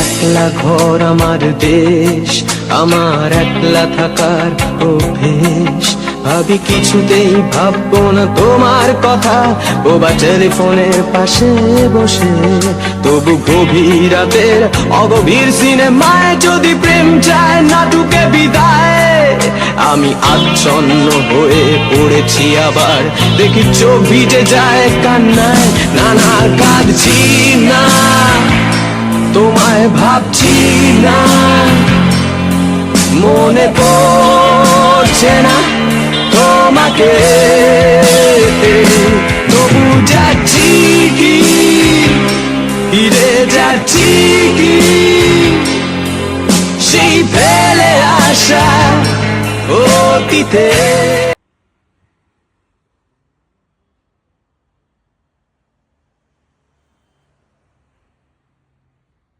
একলা ঘর আমার দেশ, আমার একলা থাকার অভ্যেস। ভাবি কিছুতেই ভাববো না তোমার কথা, ও বা টেলিফোনের পাশে বসে। তবু গভীর রাতের অগভীর সিনেমায় যদি প্রেম চায় নাটুকে বিদায়, আমি আচ্ছন্ন হয়ে পড়েছি আবার, দেখি চোখ ভিজে যায় কান্নায়। না না কাঁদছি না, তোমায় ভাবছি না, মনে পড়ছে না তোমাকে। তবু যাচ্ছি কি, ফিরে যাচ্ছি কি সেই ফেলে আসা অতীতে।